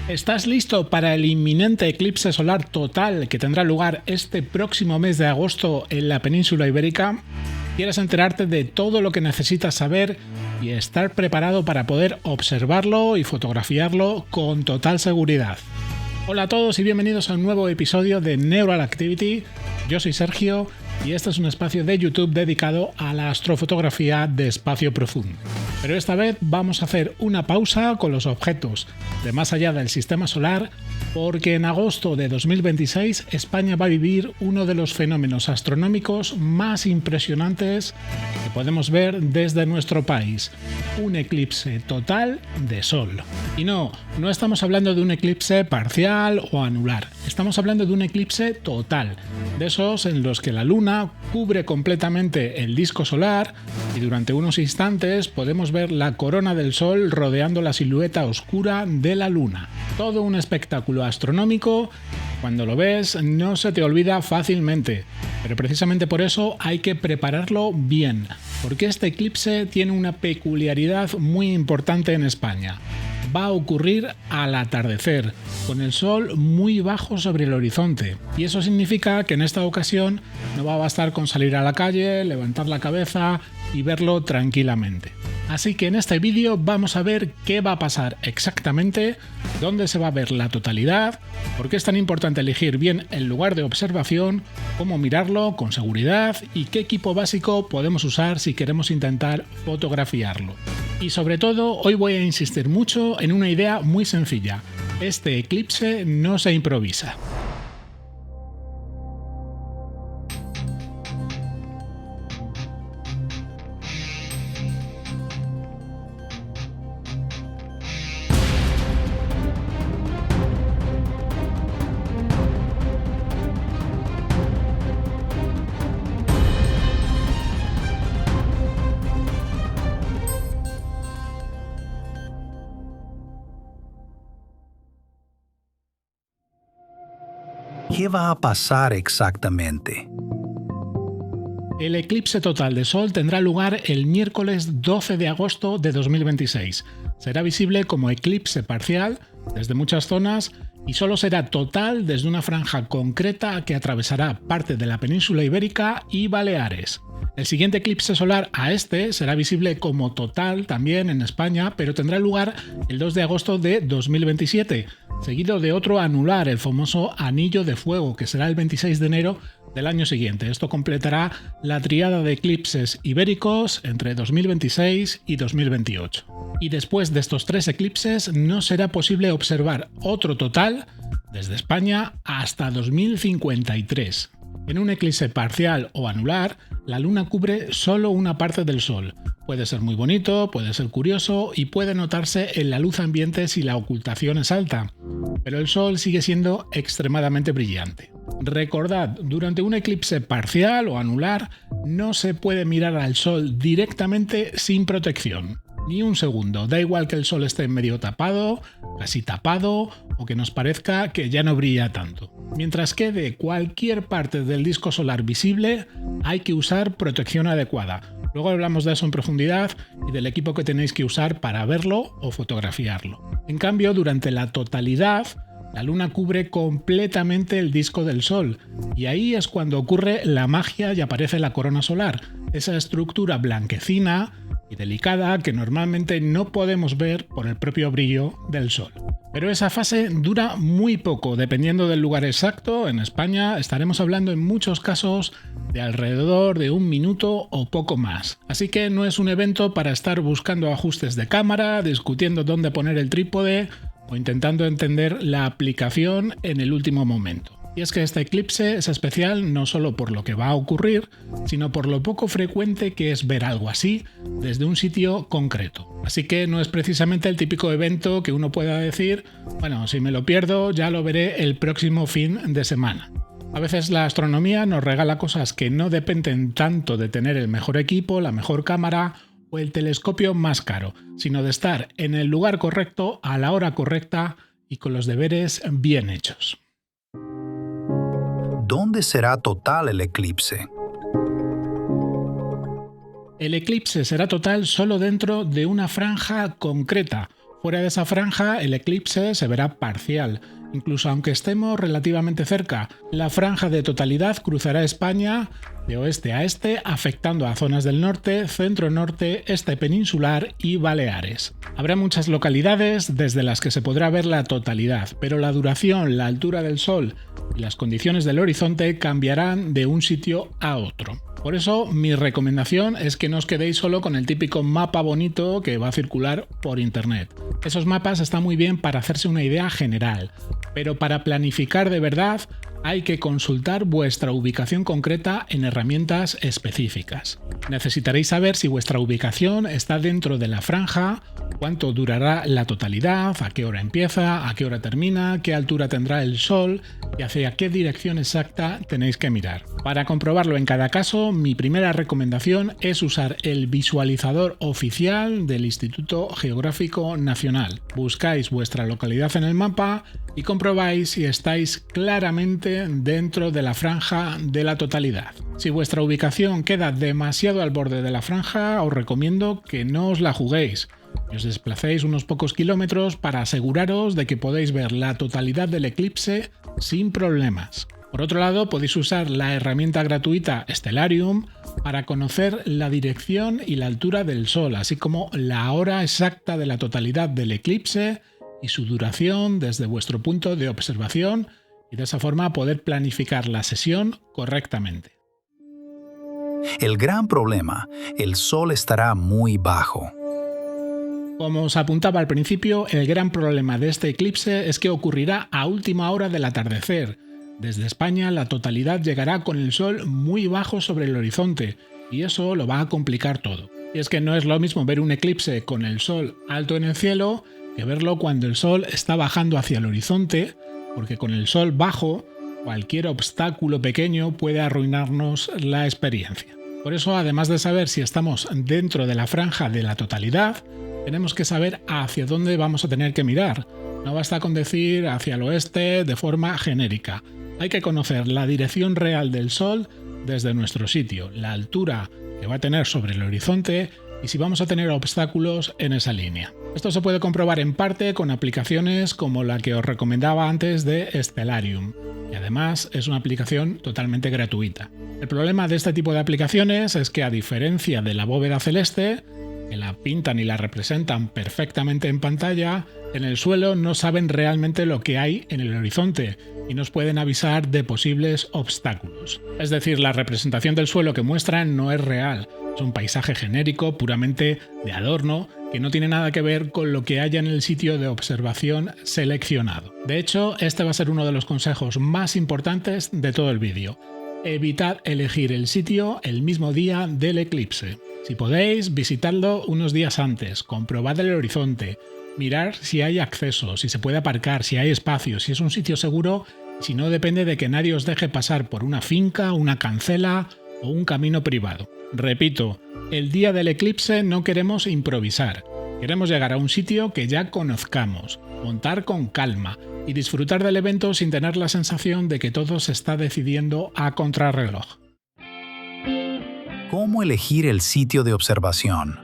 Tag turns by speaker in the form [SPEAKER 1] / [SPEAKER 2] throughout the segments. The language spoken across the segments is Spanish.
[SPEAKER 1] ¿Estás listo para el inminente eclipse solar total que tendrá lugar este próximo mes de agosto en la península ibérica? ¿Quieres enterarte de todo lo que necesitas saber y estar preparado para poder observarlo y fotografiarlo con total seguridad? Hola a todos y bienvenidos a un nuevo episodio de Neural Activity. Yo soy Sergio y este es un espacio de YouTube dedicado a la astrofotografía de espacio profundo. Pero esta vez vamos a hacer una pausa con los objetos de más allá del sistema solar, porque en agosto de 2026 España va a vivir uno de los fenómenos astronómicos más impresionantes que podemos ver desde nuestro país: un eclipse total de Sol. Y no estamos hablando de un eclipse parcial o anular, estamos hablando de un eclipse total, de esos en los que la Luna cubre completamente el disco solar y durante unos instantes podemos ver la corona del Sol rodeando la silueta oscura de la Luna. Todo un espectáculo astronómico. Cuando lo ves no se te olvida fácilmente, pero precisamente por eso hay que prepararlo bien, porque este eclipse tiene una peculiaridad muy importante en España. Va a ocurrir al atardecer, con el sol muy bajo sobre el horizonte, y eso significa que en esta ocasión no va a bastar con salir a la calle, levantar la cabeza y verlo tranquilamente. Así que en este vídeo vamos a ver qué va a pasar exactamente, dónde se va a ver la totalidad, por qué es tan importante elegir bien el lugar de observación, cómo mirarlo con seguridad y qué equipo básico podemos usar si queremos intentar fotografiarlo. Y sobre todo, hoy voy a insistir mucho en una idea muy sencilla: este eclipse no se improvisa.
[SPEAKER 2] ¿Qué va a pasar exactamente?
[SPEAKER 1] El eclipse total de Sol tendrá lugar el miércoles 12 de agosto de 2026. Será visible como eclipse parcial desde muchas zonas y solo será total desde una franja concreta que atravesará parte de la península ibérica y Baleares. El siguiente eclipse solar a este será visible como total también en España, pero tendrá lugar el 2 de agosto de 2027, seguido de otro anular, el famoso Anillo de Fuego, que será el 26 de enero del año siguiente. Esto completará la tríada de eclipses ibéricos entre 2026 y 2028. Y después de estos tres eclipses no será posible observar otro total desde España hasta 2053. En un eclipse parcial o anular, la Luna cubre solo una parte del Sol. Puede ser muy bonito, puede ser curioso y puede notarse en la luz ambiente si la ocultación es alta, pero el Sol sigue siendo extremadamente brillante. Recordad, durante un eclipse parcial o anular no se puede mirar al Sol directamente sin protección. Ni un segundo, da igual que el Sol esté medio tapado, casi tapado o que nos parezca que ya no brilla tanto. Mientras quede cualquier parte del disco solar visible, hay que usar protección adecuada. Luego hablamos de eso en profundidad y del equipo que tenéis que usar para verlo o fotografiarlo. En cambio, durante la totalidad, la Luna cubre completamente el disco del Sol y ahí es cuando ocurre la magia y aparece la corona solar, esa estructura blanquecina y delicada que normalmente no podemos ver por el propio brillo del Sol. Pero esa fase dura muy poco, dependiendo del lugar exacto. En España estaremos hablando en muchos casos de alrededor de 1 minuto o poco más. Así que no es un evento para estar buscando ajustes de cámara, discutiendo dónde poner el trípode o intentando entender la aplicación en el último momento. Y es que este eclipse es especial no solo por lo que va a ocurrir, sino por lo poco frecuente que es ver algo así desde un sitio concreto. Así que no es precisamente el típico evento que uno pueda decir, bueno, si me lo pierdo ya lo veré el próximo fin de semana. A veces la astronomía nos regala cosas que no dependen tanto de tener el mejor equipo, la mejor cámara o el telescopio más caro, sino de estar en el lugar correcto, a la hora correcta y con los deberes bien hechos.
[SPEAKER 2] ¿Dónde será total el eclipse?
[SPEAKER 1] El eclipse será total solo dentro de una franja concreta, Fuera de esa franja, el eclipse se verá parcial. Incluso aunque estemos relativamente cerca, la franja de totalidad cruzará España de oeste a este, afectando a zonas del norte, centro-norte, este peninsular y Baleares. Habrá muchas localidades desde las que se podrá ver la totalidad, pero la duración, la altura del sol y las condiciones del horizonte cambiarán de un sitio a otro. Por eso, mi recomendación es que no os quedéis solo con el típico mapa bonito que va a circular por internet. Esos mapas están muy bien para hacerse una idea general, pero para planificar de verdad hay que consultar vuestra ubicación concreta en herramientas específicas. Necesitaréis saber si vuestra ubicación está dentro de la franja, cuánto durará la totalidad, a qué hora empieza, a qué hora termina, qué altura tendrá el sol y hacia qué dirección exacta tenéis que mirar. Para comprobarlo en cada caso, mi primera recomendación es usar el visualizador oficial del Instituto Geográfico Nacional. Buscáis vuestra localidad en el mapa y comprobáis si estáis claramente dentro de la franja de la totalidad. Si vuestra ubicación queda demasiado al borde de la franja, os recomiendo que no os la juguéis y os desplacéis unos pocos kilómetros para aseguraros de que podéis ver la totalidad del eclipse sin problemas. Por otro lado, podéis usar la herramienta gratuita Stellarium para conocer la dirección y la altura del Sol, así como la hora exacta de la totalidad del eclipse y su duración desde vuestro punto de observación, y de esa forma poder planificar la sesión correctamente.
[SPEAKER 2] El gran problema, el sol estará muy bajo.
[SPEAKER 1] Como os apuntaba al principio, el gran problema de este eclipse es que ocurrirá a última hora del atardecer. Desde España la totalidad llegará con el sol muy bajo sobre el horizonte, y eso lo va a complicar todo. Y es que no es lo mismo ver un eclipse con el sol alto en el cielo que verlo cuando el sol está bajando hacia el horizonte, porque con el sol bajo, cualquier obstáculo pequeño puede arruinarnos la experiencia. Por eso, además de saber si estamos dentro de la franja de la totalidad, tenemos que saber hacia dónde vamos a tener que mirar. No basta con decir hacia el oeste de forma genérica. Hay que conocer la dirección real del sol desde nuestro sitio, la altura que va a tener sobre el horizonte y si vamos a tener obstáculos en esa línea. Esto se puede comprobar en parte con aplicaciones como la que os recomendaba antes de Stellarium, y además es una aplicación totalmente gratuita. El problema de este tipo de aplicaciones es que, a diferencia de la bóveda celeste, que la pintan y la representan perfectamente en pantalla, en el suelo no saben realmente lo que hay en el horizonte y nos pueden avisar de posibles obstáculos. Es decir, la representación del suelo que muestran no es real, es un paisaje genérico puramente de adorno que no tiene nada que ver con lo que haya en el sitio de observación seleccionado. De hecho, este va a ser uno de los consejos más importantes de todo el vídeo. Evitad elegir el sitio el mismo día del eclipse. Si podéis, visitadlo unos días antes, comprobad el horizonte, mirar si hay acceso, si se puede aparcar, si hay espacio, si es un sitio seguro, si no depende de que nadie os deje pasar por una finca, una cancela o un camino privado. Repito, el día del eclipse no queremos improvisar, queremos llegar a un sitio que ya conozcamos, montar con calma y disfrutar del evento sin tener la sensación de que todo se está decidiendo a contrarreloj.
[SPEAKER 2] ¿Cómo elegir el sitio de observación?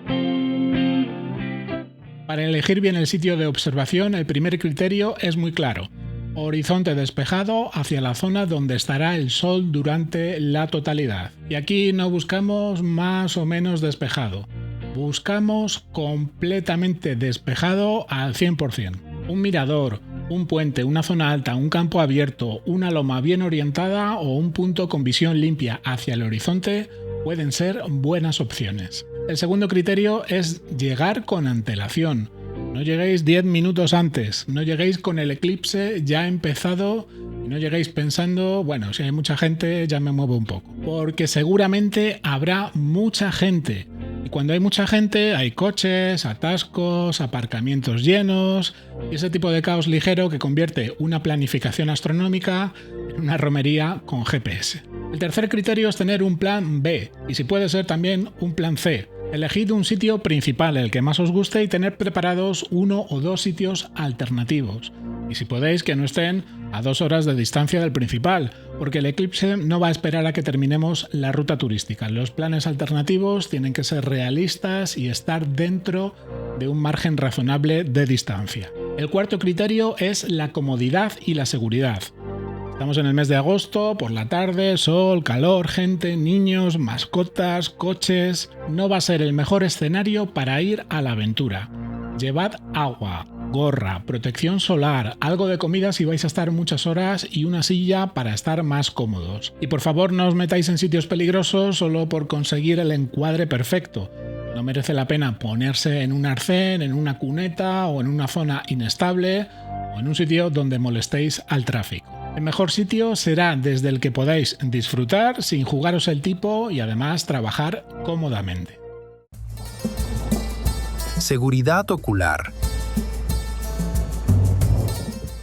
[SPEAKER 1] Para elegir bien el sitio de observación, el primer criterio es muy claro. Horizonte despejado hacia la zona donde estará el sol durante la totalidad. Y aquí no buscamos más o menos despejado. Buscamos completamente despejado al 100%. Un mirador, un puente, una zona alta, un campo abierto, una loma bien orientada o un punto con visión limpia hacia el horizonte pueden ser buenas opciones. El segundo criterio es llegar con antelación. No lleguéis 10 minutos antes, no lleguéis con el eclipse ya empezado y no lleguéis pensando, bueno, si hay mucha gente ya me muevo un poco. Porque seguramente habrá mucha gente. Y cuando hay mucha gente hay coches, atascos, aparcamientos llenos y ese tipo de caos ligero que convierte una planificación astronómica en una romería con GPS. El tercer criterio es tener un plan B y si puede ser también un plan C. Elegid un sitio principal, el que más os guste, y tener preparados uno o dos sitios alternativos. Y si podéis, que no estén a 2 horas de distancia del principal, porque el eclipse no va a esperar a que terminemos la ruta turística. Los planes alternativos tienen que ser realistas y estar dentro de un margen razonable de distancia. El cuarto criterio es la comodidad y la seguridad. Estamos en el mes de agosto, por la tarde, sol, calor, gente, niños, mascotas, coches. No va a ser el mejor escenario para ir a la aventura. Llevad agua, gorra, protección solar, algo de comida si vais a estar muchas horas y una silla para estar más cómodos. Y por favor no os metáis en sitios peligrosos solo por conseguir el encuadre perfecto. No merece la pena ponerse en un arcén, en una cuneta o en una zona inestable o en un sitio donde molestéis al tráfico. El mejor sitio será desde el que podáis disfrutar sin jugaros el tipo y además trabajar cómodamente.
[SPEAKER 2] Seguridad ocular.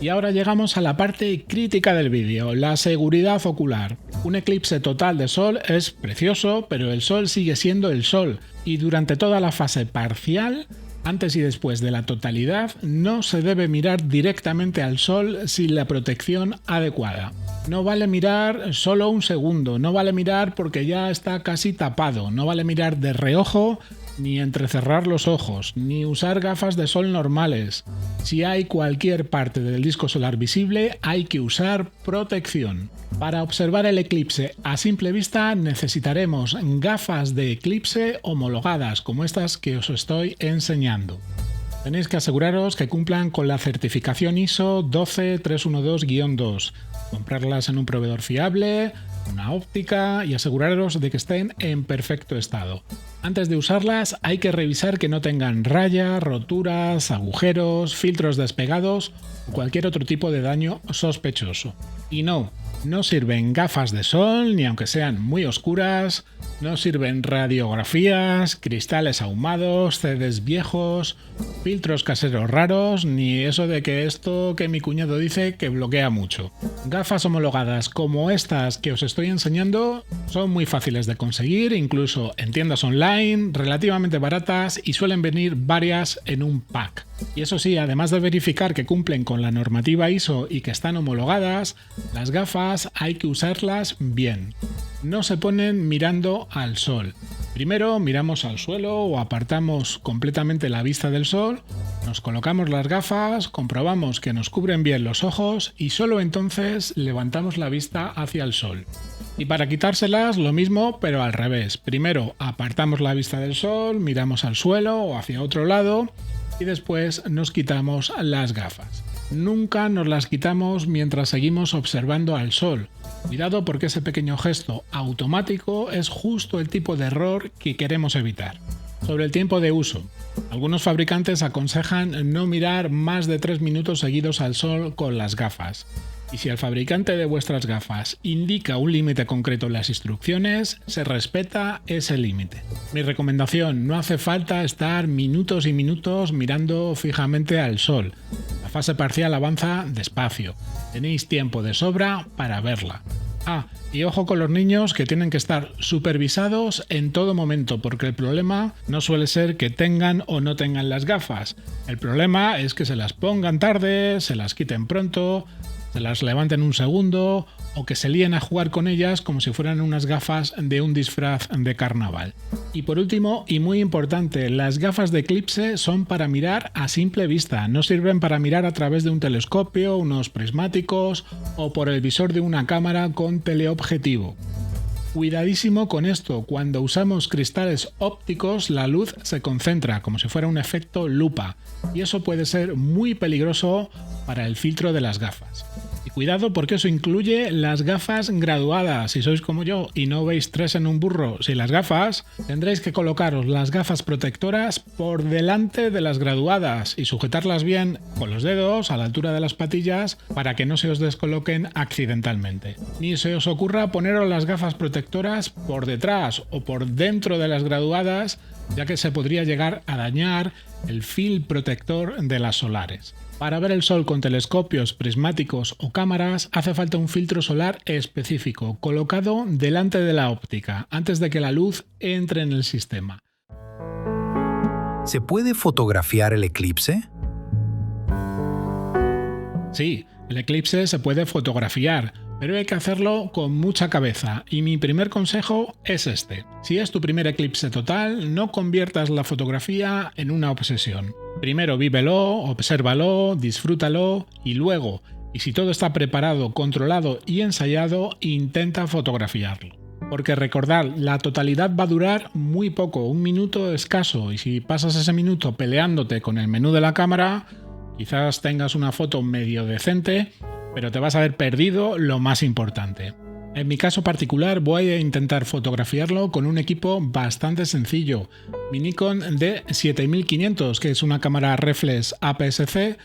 [SPEAKER 1] Y ahora llegamos a la parte crítica del vídeo, la seguridad ocular. Un eclipse total de sol es precioso, pero el sol sigue siendo el sol y durante toda la fase parcial, antes y después de la totalidad, no se debe mirar directamente al sol sin la protección adecuada. No vale mirar solo un segundo, no vale mirar porque ya está casi tapado, no vale mirar de reojo ni entrecerrar los ojos, ni usar gafas de sol normales. Si hay cualquier parte del disco solar visible, hay que usar protección. Para observar el eclipse a simple vista necesitaremos gafas de eclipse homologadas, como estas que os estoy enseñando. Tenéis que aseguraros que cumplan con la certificación ISO 12312-2, comprarlas en un proveedor fiable, una óptica y aseguraros de que estén en perfecto estado. Antes de usarlas hay que revisar que no tengan rayas, roturas, agujeros, filtros despegados o cualquier otro tipo de daño sospechoso. Y no sirven gafas de sol ni aunque sean muy oscuras, no sirven radiografías, cristales ahumados, CDs viejos, filtros caseros raros, ni eso de que esto que mi cuñado dice que bloquea mucho. Gafas homologadas como estas que os estoy enseñando son muy fáciles de conseguir, incluso en tiendas online, relativamente baratas y suelen venir varias en un pack. Y eso sí, además de verificar que cumplen con la normativa ISO y que están homologadas, las gafas hay que usarlas bien. No se ponen mirando al sol. Primero miramos al suelo o apartamos completamente la vista del sol, nos colocamos las gafas, comprobamos que nos cubren bien los ojos y solo entonces levantamos la vista hacia el sol. Y para quitárselas lo mismo pero al revés. Primero apartamos la vista del sol, miramos al suelo o hacia otro lado y después nos quitamos las gafas. Nunca nos las quitamos mientras seguimos observando al sol. Cuidado porque ese pequeño gesto automático es justo el tipo de error que queremos evitar. Sobre el tiempo de uso. Algunos fabricantes aconsejan no mirar más de 3 minutos seguidos al sol con las gafas. Y si el fabricante de vuestras gafas indica un límite concreto en las instrucciones, se respeta ese límite. Mi recomendación: no hace falta estar minutos y minutos mirando fijamente al sol. La fase parcial avanza despacio. Tenéis tiempo de sobra para verla. Y ojo con los niños, que tienen que estar supervisados en todo momento, porque el problema no suele ser que tengan o no tengan las gafas. El problema es que se las pongan tarde, se las quiten pronto, se las levanten un segundo o que se líen a jugar con ellas como si fueran unas gafas de un disfraz de carnaval. Y por último, y muy importante, las gafas de eclipse son para mirar a simple vista, no sirven para mirar a través de un telescopio, unos prismáticos o por el visor de una cámara con teleobjetivo. Cuidadísimo con esto, cuando usamos cristales ópticos la luz se concentra como si fuera un efecto lupa y eso puede ser muy peligroso para el filtro de las gafas. Y cuidado porque eso incluye las gafas graduadas. Si sois como yo y no veis 3 en un burro sin las gafas, tendréis que colocaros las gafas protectoras por delante de las graduadas y sujetarlas bien con los dedos a la altura de las patillas para que no se os descoloquen accidentalmente. Ni se os ocurra poneros las gafas protectoras por detrás o por dentro de las graduadas, ya que se podría llegar a dañar el film protector de las solares. Para ver el sol con telescopios, prismáticos o cámaras hace falta un filtro solar específico, colocado delante de la óptica, antes de que la luz entre en el sistema.
[SPEAKER 2] ¿Se puede fotografiar el eclipse?
[SPEAKER 1] Sí, El eclipse se puede fotografiar, pero hay que hacerlo con mucha cabeza y mi primer consejo es este. Si es tu primer eclipse total, no conviertas la fotografía en una obsesión. Primero vívelo, obsérvalo, disfrútalo y luego, y si todo está preparado, controlado y ensayado, intenta fotografiarlo. Porque recordad, la totalidad va a durar muy poco, 1 minuto escaso, y si pasas ese minuto peleándote con el menú de la cámara, quizás tengas una foto medio decente, pero te vas a haber perdido lo más importante. En mi caso particular voy a intentar fotografiarlo con un equipo bastante sencillo, mi Nikon D7500, que es una cámara reflex APS-C,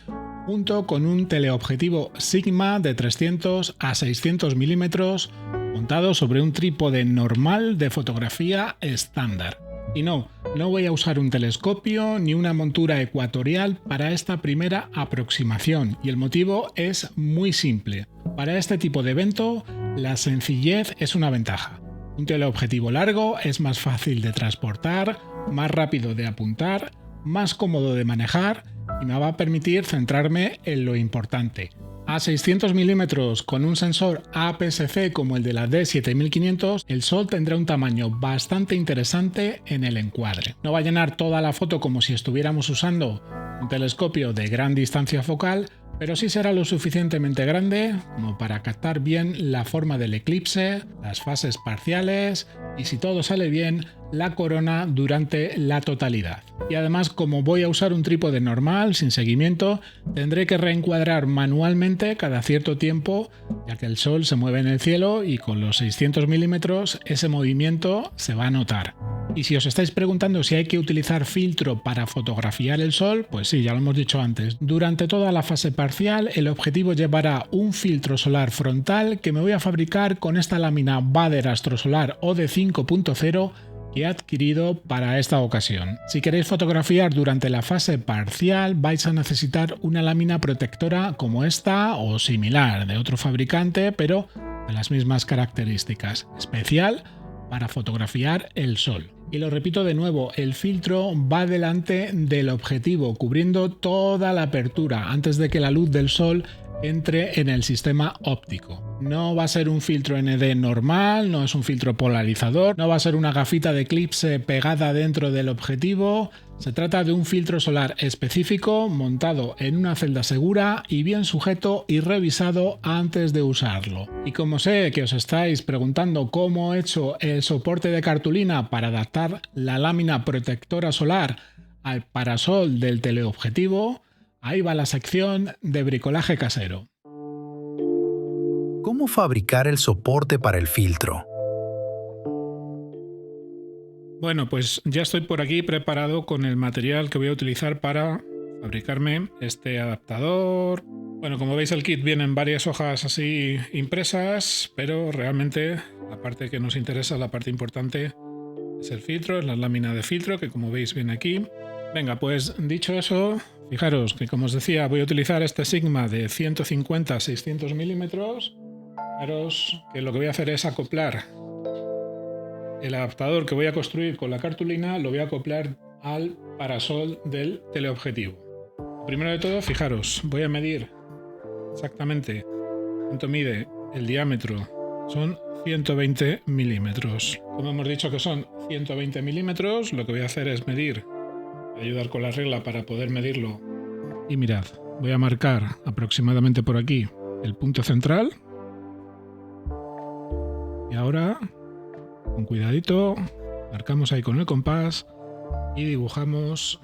[SPEAKER 1] junto con un teleobjetivo Sigma de 300 a 600 milímetros montado sobre un trípode normal de fotografía estándar. Y no voy a usar un telescopio ni una montura ecuatorial para esta primera aproximación, y el motivo es muy simple. Para este tipo de evento, la sencillez es una ventaja. Un teleobjetivo largo es más fácil de transportar, más rápido de apuntar, más cómodo de manejar y me va a permitir centrarme en lo importante. A 600 milímetros con un sensor APS-C como el de la D7500, el sol tendrá un tamaño bastante interesante en el encuadre. No va a llenar toda la foto como si estuviéramos usando un telescopio de gran distancia focal, pero sí será lo suficientemente grande como para captar bien la forma del eclipse, las fases parciales y, si todo sale bien, la corona durante la totalidad. Y además, como voy a usar un trípode normal, sin seguimiento, tendré que reencuadrar manualmente cada cierto tiempo, ya que el sol se mueve en el cielo y con los 600 milímetros ese movimiento se va a notar. Y si os estáis preguntando si hay que utilizar filtro para fotografiar el sol, pues sí, ya lo hemos dicho antes. Durante toda la fase parcial, el objetivo llevará un filtro solar frontal que me voy a fabricar con esta lámina Baader Astrosolar OD 5.0 que he adquirido para esta ocasión. Si queréis fotografiar durante la fase parcial, vais a necesitar una lámina protectora como esta o similar de otro fabricante, pero de las mismas características, especial para fotografiar el sol. Y lo repito de nuevo, el filtro va delante del objetivo, cubriendo toda la apertura antes de que la luz del sol entre en el sistema óptico. No va a ser un filtro ND normal, no es un filtro polarizador, no va a ser una gafita de eclipse pegada dentro del objetivo. Se trata de un filtro solar específico montado en una celda segura y bien sujeto y revisado antes de usarlo. Y como sé que os estáis preguntando cómo he hecho el soporte de cartulina para adaptar la lámina protectora solar al parasol del teleobjetivo, ahí va la sección de bricolaje casero.
[SPEAKER 2] ¿Cómo fabricar el soporte para el filtro?
[SPEAKER 1] Bueno, pues ya estoy por aquí preparado con el material que voy a utilizar para fabricarme este adaptador. Bueno, como veis, el kit viene en varias hojas así impresas, pero realmente la parte que nos interesa, la parte importante, es el filtro, es la lámina de filtro, que como veis viene aquí. Venga, pues dicho eso, fijaros que, como os decía, voy a utilizar este Sigma de 150 a 600 milímetros. Fijaros que lo que voy a hacer es acoplar el adaptador que voy a construir con la cartulina, lo voy a acoplar al parasol del teleobjetivo. Primero de todo, fijaros, voy a medir exactamente cuánto mide el diámetro. Son 120 milímetros. Como hemos dicho que son 120 milímetros, lo que voy a hacer es medir, voy a ayudar con la regla para poder medirlo. Y mirad, voy a marcar aproximadamente por aquí el punto central. Y ahora, con cuidadito, marcamos ahí con el compás y dibujamos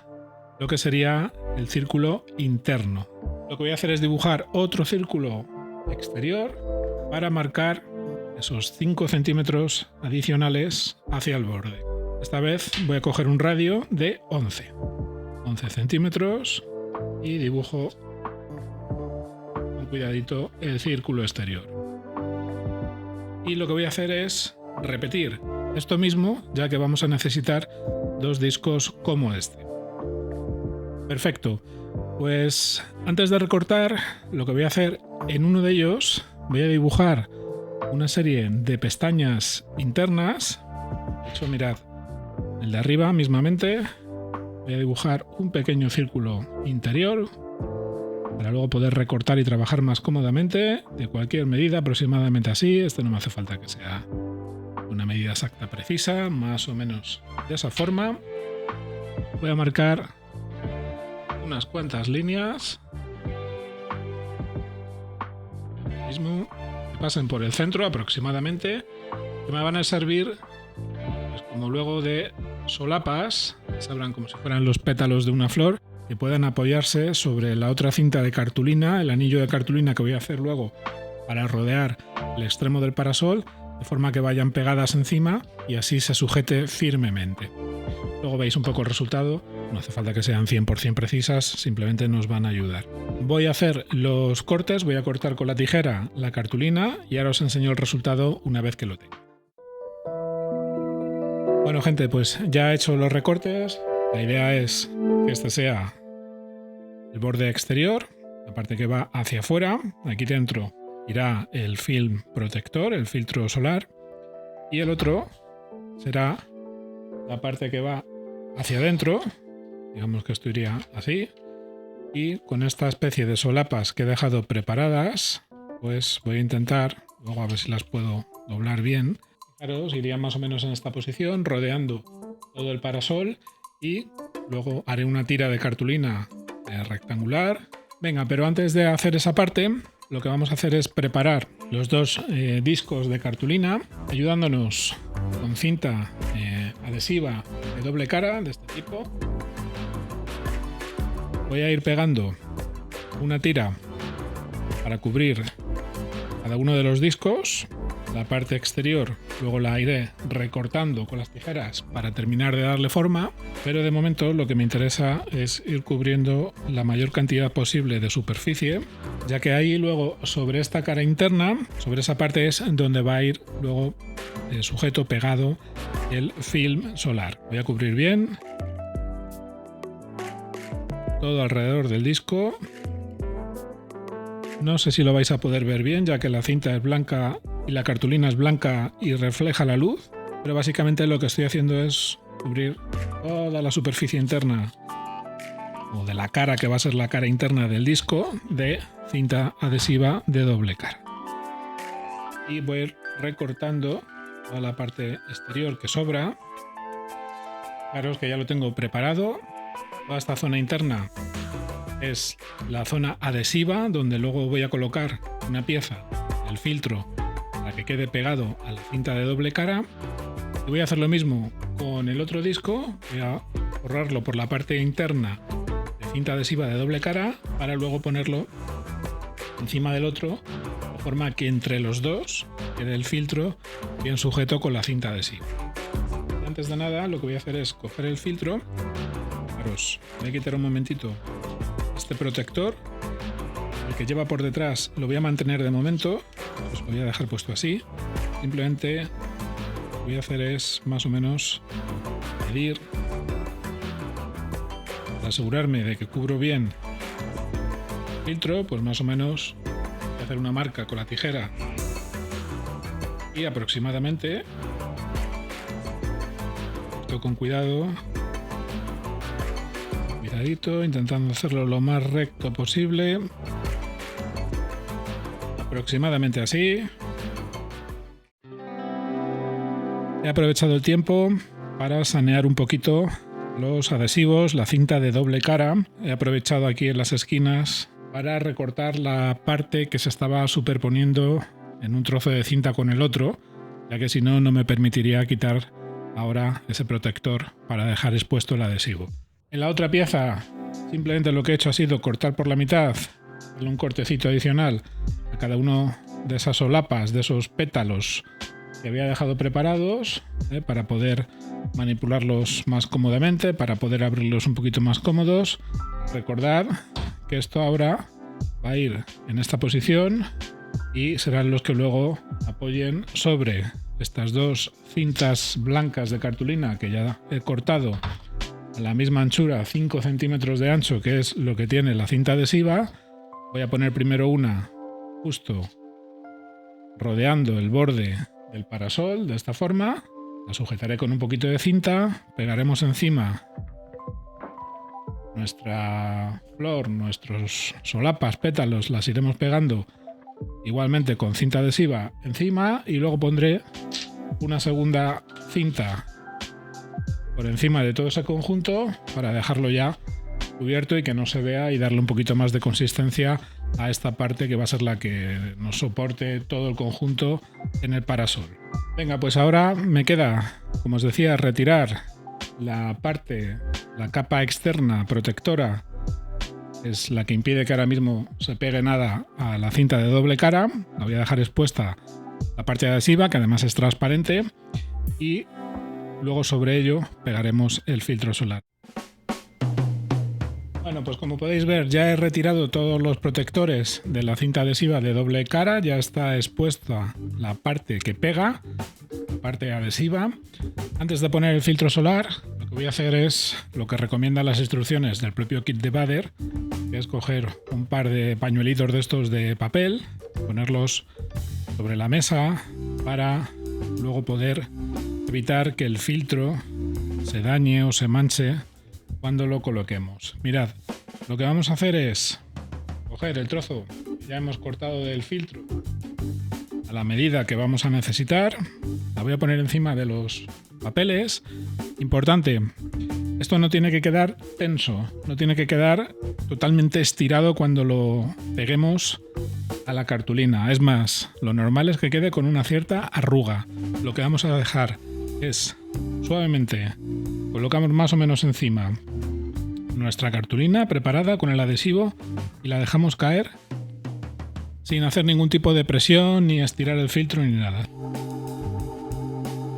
[SPEAKER 1] lo que sería el círculo interno. Lo que voy a hacer es dibujar otro círculo exterior para marcar esos 5 centímetros adicionales hacia el borde. Esta vez voy a coger un radio de 11 centímetros y dibujo con cuidadito el círculo exterior. Y lo que voy a hacer es repetir esto mismo, ya que vamos a necesitar 2 discos como este. Perfecto. Pues antes de recortar, lo que voy a hacer en uno de ellos, voy a dibujar una serie de pestañas internas. De hecho, mirad, el de arriba mismamente, voy a dibujar un pequeño círculo interior para luego poder recortar y trabajar más cómodamente de cualquier medida, aproximadamente así. Esto no me hace falta que sea una medida exacta precisa, más o menos de esa forma. Voy a marcar unas cuantas líneas mismo que pasen por el centro aproximadamente, que me van a servir pues, como luego de solapas, sabrán como si fueran los pétalos de una flor, que puedan apoyarse sobre la otra cinta de cartulina, el anillo de cartulina que voy a hacer luego para rodear el extremo del parasol, de forma que vayan pegadas encima y así se sujete firmemente. Luego veis un poco el resultado, no hace falta que sean 100% precisas, simplemente nos van a ayudar. Voy a hacer los cortes, voy a cortar con la tijera la cartulina y ahora os enseño el resultado una vez que lo tenga. Bueno gente, pues ya he hecho los recortes, la idea es que este sea el borde exterior, la parte que va hacia afuera, aquí dentro irá el film protector, el filtro solar, y el otro será la parte que va hacia adentro, digamos que esto iría así, y con esta especie de solapas que he dejado preparadas, pues voy a intentar, luego a ver si las puedo doblar bien. Fijaros, iría más o menos en esta posición, rodeando todo el parasol y luego haré una tira de cartulina rectangular. Venga, pero antes de hacer esa parte, lo que vamos a hacer es preparar los dos discos de cartulina, ayudándonos con cinta adhesiva de doble cara de este tipo. Voy a ir pegando una tira para cubrir cada uno de los discos. La parte exterior luego la iré recortando con las tijeras para terminar de darle forma, pero de momento lo que me interesa es ir cubriendo la mayor cantidad posible de superficie, ya que ahí luego sobre esta cara interna, sobre esa parte es donde va a ir luego sujeto pegado el film solar. Voy a cubrir bien todo alrededor del disco. No sé si lo vais a poder ver bien, ya que la cinta es blanca y la cartulina es blanca y refleja la luz, pero básicamente lo que estoy haciendo es cubrir toda la superficie interna o de la cara que va a ser la cara interna del disco de cinta adhesiva de doble cara. Y voy a ir recortando toda la parte exterior que sobra. Fijaros que ya lo tengo preparado. Toda esta zona interna es la zona adhesiva, donde luego voy a colocar una pieza, el filtro, para que quede pegado a la cinta de doble cara. Y voy a hacer lo mismo con el otro disco, voy a forrarlo por la parte interna de cinta adhesiva de doble cara para luego ponerlo encima del otro, de forma que entre los dos quede el filtro bien sujeto con la cinta adhesiva. Antes de nada, lo que voy a hacer es coger el filtro. Voy a quitar un momentito este protector, el que lleva por detrás lo voy a mantener de momento, pues voy a dejar puesto así. Simplemente lo que voy a hacer es más o menos medir para asegurarme de que cubro bien el filtro, pues más o menos voy a hacer una marca con la tijera y aproximadamente, esto con cuidado, intentando hacerlo lo más recto posible, aproximadamente así. He aprovechado el tiempo para sanear un poquito los adhesivos, la cinta de doble cara. He aprovechado aquí en las esquinas para recortar la parte que se estaba superponiendo en un trozo de cinta con el otro, ya que si no, no me permitiría quitar ahora ese protector para dejar expuesto el adhesivo. En la otra pieza simplemente lo que he hecho ha sido cortar por la mitad, darle un cortecito adicional a cada uno de esas solapas, de esos pétalos que había dejado preparados, para poder manipularlos más cómodamente, para poder abrirlos un poquito más cómodos. Recordad que esto ahora va a ir en esta posición y serán los que luego apoyen sobre estas dos cintas blancas de cartulina que ya he cortado a la misma anchura, 5 centímetros de ancho, que es lo que tiene la cinta adhesiva. Voy a poner primero una justo rodeando el borde del parasol de esta forma. La sujetaré con un poquito de cinta, pegaremos encima nuestra flor, nuestros solapas, pétalos, las iremos pegando igualmente con cinta adhesiva encima y luego pondré una segunda cinta por encima de todo ese conjunto para dejarlo ya cubierto y que no se vea y darle un poquito más de consistencia a esta parte que va a ser la que nos soporte todo el conjunto en el parasol. Venga, pues ahora me queda, como os decía, retirar la capa externa protectora, es la que impide que ahora mismo se pegue nada a la cinta de doble cara. La voy a dejar expuesta la parte adhesiva, que además es transparente, y luego sobre ello pegaremos el filtro solar. Bueno, pues como podéis ver, ya he retirado todos los protectores de la cinta adhesiva de doble cara, ya está expuesta la parte que pega, la parte adhesiva. Antes de poner el filtro solar, lo que voy a hacer es lo que recomiendan las instrucciones del propio kit de Baader, que es coger un par de pañuelitos de estos de papel, ponerlos sobre la mesa para luego poder evitar que el filtro se dañe o se manche cuando lo coloquemos. Mirad, lo que vamos a hacer es coger el trozo que ya hemos cortado del filtro a la medida que vamos a necesitar. La voy a poner encima de los papeles. Importante, esto no tiene que quedar tenso, no tiene que quedar totalmente estirado cuando lo peguemos a la cartulina. Es más, lo normal es que quede con una cierta arruga. Lo que vamos a dejar es suavemente, colocamos más o menos encima nuestra cartulina preparada con el adhesivo y la dejamos caer sin hacer ningún tipo de presión ni estirar el filtro ni nada.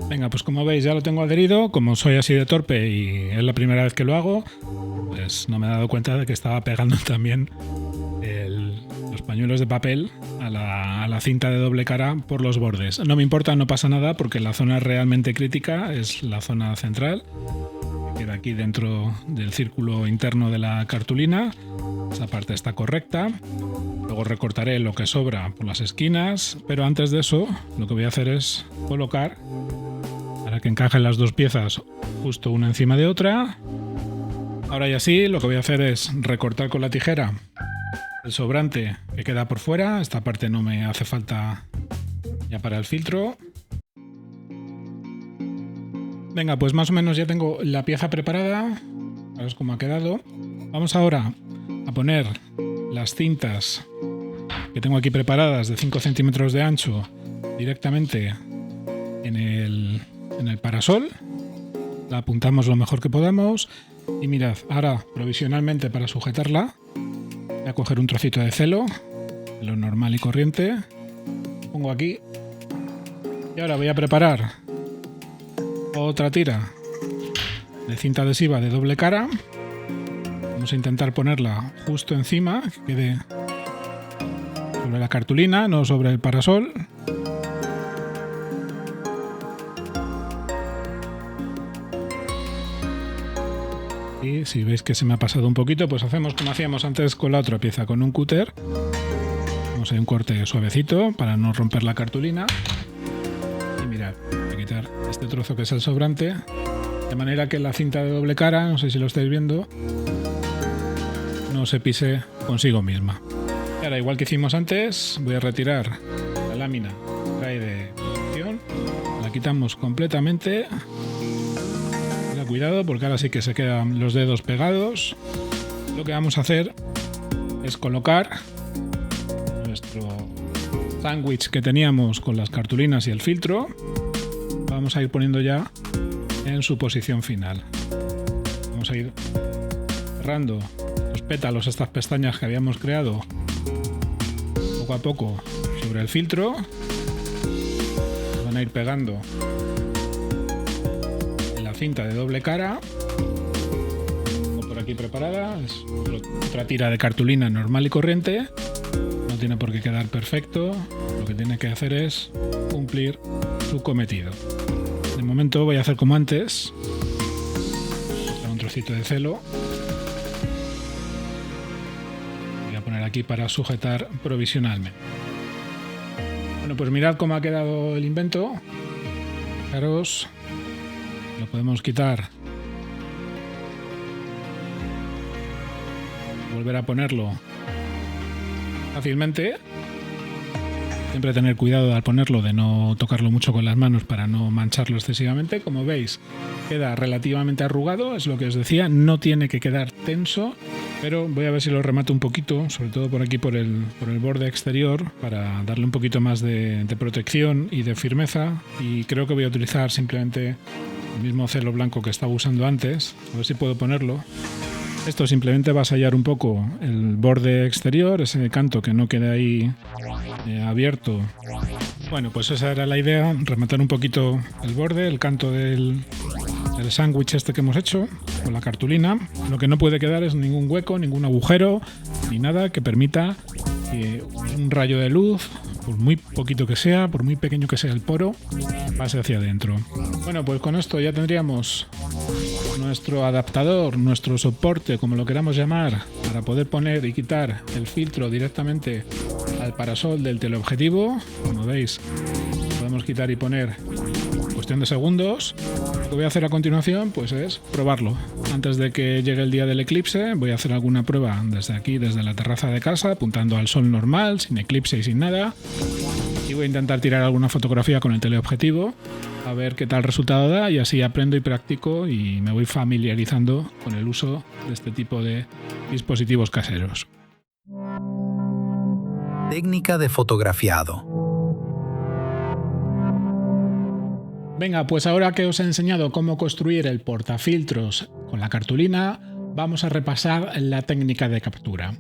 [SPEAKER 1] Venga, pues como veis ya lo tengo adherido. Como soy así de torpe y es la primera vez que lo hago, pues no me he dado cuenta de que estaba pegando también los pañuelos de papel a la cinta de doble cara por los bordes. No me importa, no pasa nada, porque la zona realmente crítica es la zona central, que queda aquí dentro del círculo interno de la cartulina. Esa parte está correcta. Luego recortaré lo que sobra por las esquinas, pero antes de eso lo que voy a hacer es colocar, para que encajen las dos piezas justo una encima de otra. Ahora ya sí, lo que voy a hacer es recortar con la tijera el sobrante que queda por fuera. Esta parte no me hace falta ya para el filtro. Venga, pues más o menos ya tengo la pieza preparada. Veis cómo ha quedado. Vamos ahora a poner las cintas que tengo aquí preparadas de 5 centímetros de ancho directamente en el parasol. La apuntamos lo mejor que podamos y mirad, ahora provisionalmente para sujetarla voy a coger un trocito de celo, lo normal y corriente, pongo aquí y ahora voy a preparar otra tira de cinta adhesiva de doble cara. Vamos a intentar ponerla justo encima, que quede sobre la cartulina, no sobre el parasol. Y si veis que se me ha pasado un poquito, pues hacemos como hacíamos antes con la otra pieza, con un cúter. Vamos a hacer un corte suavecito para no romper la cartulina. Y mirad, voy a quitar este trozo que es el sobrante, de manera que la cinta de doble cara, no sé si lo estáis viendo, no se pise consigo misma. Y ahora, igual que hicimos antes, voy a retirar la lámina que trae de protección. La quitamos completamente. Cuidado, porque ahora sí que se quedan los dedos pegados. Lo que vamos a hacer es colocar nuestro sándwich que teníamos con las cartulinas y el filtro. Vamos a ir poniendo ya en su posición final. Vamos a ir cerrando los pétalos, estas pestañas que habíamos creado, poco a poco sobre el filtro. Van a ir pegando cinta de doble cara, tengo por aquí preparada, es otra tira de cartulina normal y corriente, no tiene por qué quedar perfecto, lo que tiene que hacer es cumplir su cometido. De momento voy a hacer como antes, un trocito de celo, voy a poner aquí para sujetar provisionalmente. Bueno, pues mirad cómo ha quedado el invento. Fijaros, lo podemos quitar volver a ponerlo fácilmente. Siempre tener cuidado al ponerlo de no tocarlo mucho con las manos para no mancharlo excesivamente. Como veis, queda relativamente arrugado, es lo que os decía, no tiene que quedar tenso, pero voy a ver si lo remato un poquito, sobre todo por aquí por el borde exterior, para darle un poquito más de protección y de firmeza, y creo que voy a utilizar simplemente el mismo celo blanco que estaba usando antes, a ver si puedo ponerlo. Esto simplemente va a sellar un poco el borde exterior, ese canto que no quede ahí abierto. Bueno, pues esa era la idea, rematar un poquito el borde, el canto del sándwich este que hemos hecho con la cartulina. Lo que no puede quedar es ningún hueco, ningún agujero, ni nada que permita que un rayo de luz, por muy poquito que sea, por muy pequeño que sea el poro, pase hacia adentro. Bueno, pues con esto ya tendríamos nuestro adaptador, nuestro soporte, como lo queramos llamar, para poder poner y quitar el filtro directamente al parasol del teleobjetivo. Como veis, podemos quitar y poner en cuestión de segundos. Lo que voy a hacer a continuación pues es probarlo. Antes de que llegue el día del eclipse voy a hacer alguna prueba desde aquí, desde la terraza de casa, apuntando al sol normal, sin eclipse y sin nada. Y voy a intentar tirar alguna fotografía con el teleobjetivo, a ver qué tal resultado da, y así aprendo y practico y me voy familiarizando con el uso de este tipo de dispositivos caseros.
[SPEAKER 2] Técnica de fotografiado.
[SPEAKER 1] Venga, pues ahora que os he enseñado cómo construir el portafiltros con la cartulina, vamos a repasar la técnica de captura.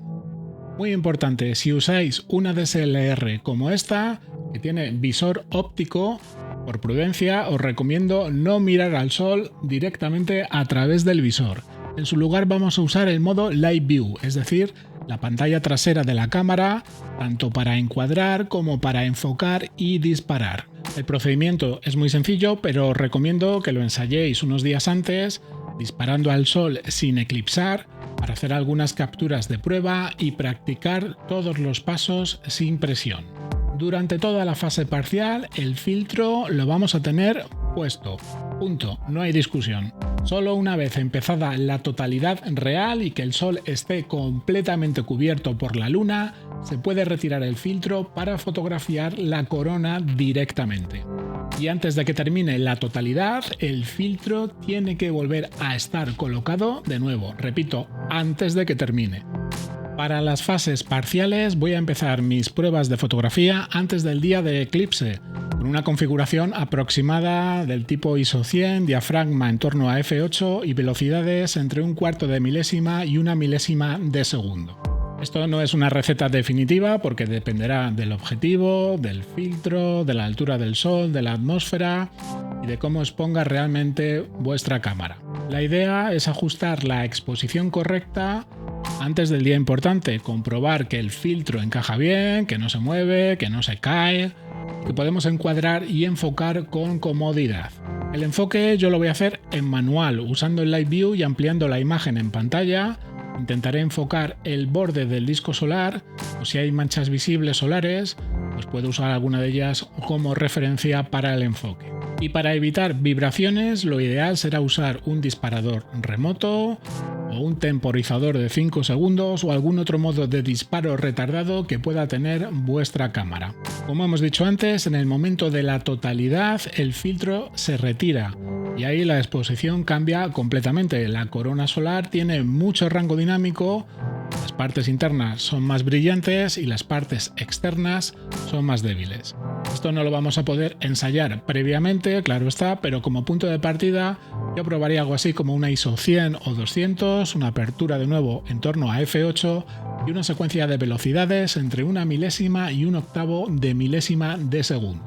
[SPEAKER 1] Muy importante, si usáis una DSLR como esta, que tiene visor óptico, por prudencia os recomiendo no mirar al sol directamente a través del visor. En su lugar vamos a usar el modo Live View, es decir, la pantalla trasera de la cámara, tanto para encuadrar como para enfocar y disparar. El procedimiento es muy sencillo, pero os recomiendo que lo ensayéis unos días antes, disparando al sol sin eclipsar, para hacer algunas capturas de prueba y practicar todos los pasos sin presión. Durante toda la fase parcial, el filtro lo vamos a tener puesto. Punto, no hay discusión. Solo una vez empezada la totalidad real y que el sol esté completamente cubierto por la luna, se puede retirar el filtro para fotografiar la corona directamente. Y antes de que termine la totalidad, el filtro tiene que volver a estar colocado de nuevo. Repito, antes de que termine. Para las fases parciales voy a empezar mis pruebas de fotografía antes del día de eclipse, con una configuración aproximada del tipo ISO 100, diafragma en torno a f8 y velocidades entre 1/4 de milésima y 1 milésima de segundo. Esto no es una receta definitiva porque dependerá del objetivo, del filtro, de la altura del sol, de la atmósfera y de cómo exponga realmente vuestra cámara. La idea es ajustar la exposición correcta antes del día importante, comprobar que el filtro encaja bien, que no se mueve, que no se cae, que podemos encuadrar y enfocar con comodidad. El enfoque yo lo voy a hacer en manual, usando el Live View y ampliando la imagen en pantalla. Intentaré enfocar el borde del disco solar, o si hay manchas visibles solares, pues puedo usar alguna de ellas como referencia para el enfoque. Y para evitar vibraciones, lo ideal será usar un disparador remoto o un temporizador de 5 segundos o algún otro modo de disparo retardado que pueda tener vuestra cámara. Como hemos dicho antes, en el momento de la totalidad el filtro se retira y ahí la exposición cambia completamente. La corona solar tiene mucho rango dinámico, las partes internas son más brillantes y las partes externas son más débiles. Esto no lo vamos a poder ensayar previamente, claro está, pero como punto de partida yo probaría algo así como una ISO 100 o 200, una apertura de nuevo en torno a f8 y una secuencia de velocidades entre 1 milésima y 1/8 de milésima de segundo.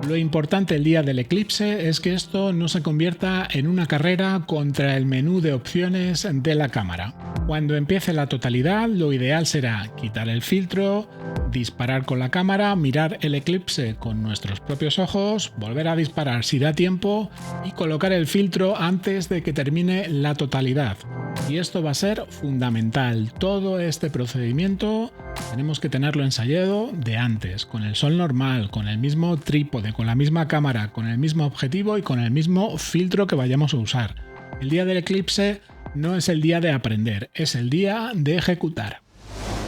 [SPEAKER 1] Lo importante el día del eclipse es que esto no se convierta en una carrera contra el menú de opciones de la cámara. Cuando empiece la totalidad, lo ideal será quitar el filtro, disparar con la cámara, mirar el eclipse con nuestros propios ojos, volver a disparar si da tiempo y colocar el filtro antes de que termine la totalidad. Y esto va a ser fundamental. Todo este procedimiento tenemos que tenerlo ensayado de antes, con el sol normal, con el mismo trípode, con la misma cámara, con el mismo objetivo y con el mismo filtro que vayamos a usar. El día del eclipse No es el día de aprender, es el día de ejecutar.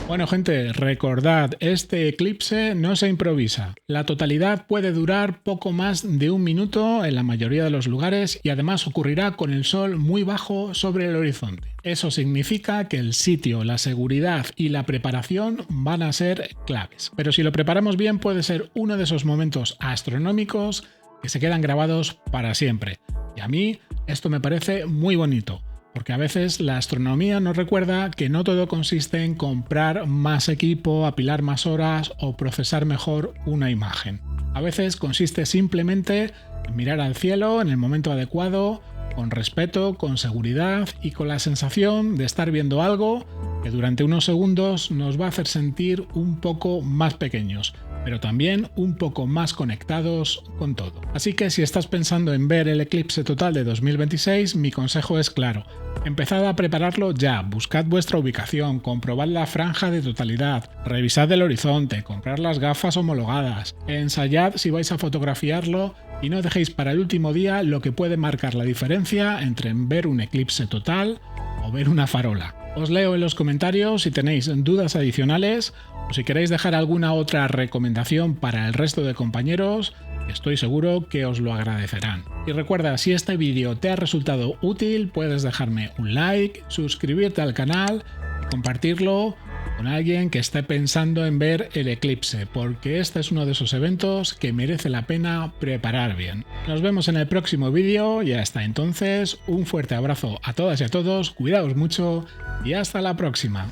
[SPEAKER 1] Bueno gente, recordad, este eclipse no se improvisa. La totalidad puede durar poco más de un minuto en la mayoría de los lugares y además ocurrirá con el sol muy bajo sobre el horizonte. Eso significa que el sitio, la seguridad y la preparación van a ser claves. Pero si lo preparamos bien puede ser uno de esos momentos astronómicos que se quedan grabados para siempre. Y a mí esto me parece muy bonito. Porque a veces la astronomía nos recuerda que no todo consiste en comprar más equipo, apilar más horas o procesar mejor una imagen. A veces consiste simplemente en mirar al cielo en el momento adecuado, con respeto, con seguridad y con la sensación de estar viendo algo que durante unos segundos nos va a hacer sentir un poco más pequeños, pero también un poco más conectados con todo. Así que si estás pensando en ver el eclipse total de 2026, mi consejo es claro. Empezad a prepararlo ya, buscad vuestra ubicación, comprobad la franja de totalidad, revisad el horizonte, comprad las gafas homologadas, ensayad si vais a fotografiarlo y no dejéis para el último día lo que puede marcar la diferencia entre ver un eclipse total o ver una farola. Os leo en los comentarios si tenéis dudas adicionales o si queréis dejar alguna otra recomendación para el resto de compañeros, estoy seguro que os lo agradecerán. Y recuerda, si este vídeo te ha resultado útil, puedes dejarme un like, suscribirte al canal y compartirlo con alguien que esté pensando en ver el eclipse, porque este es uno de esos eventos que merece la pena preparar bien. Nos vemos en el próximo vídeo y hasta entonces un fuerte abrazo a todas y a todos, cuidaos mucho y hasta la próxima.